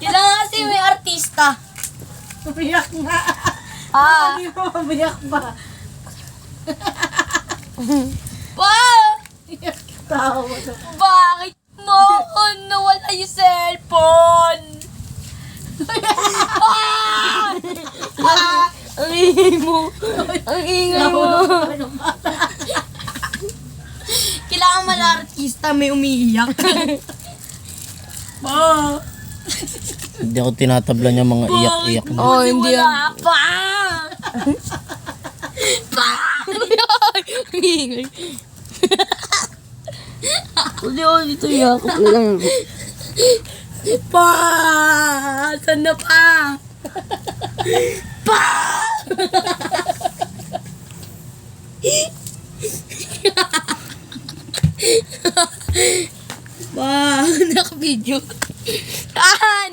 Kailangan kasi may artista. Umiyak nga. Hindi mo umiyak ba? Pa! Iyak tao. Bakit mo nawala yung cellphone? Ang ingay mo. Ang ingay mo. Kailangan mal-artista may umiiyak. Pa! Hindi ako tinatabla niya mga iyak-iyak na. Oh, hindi yan. Pa! Pa! Ang ingay. Hindi ako dito yakap lang. Pa! Saan na pa? Pa! Pa! Naka-video. Ah!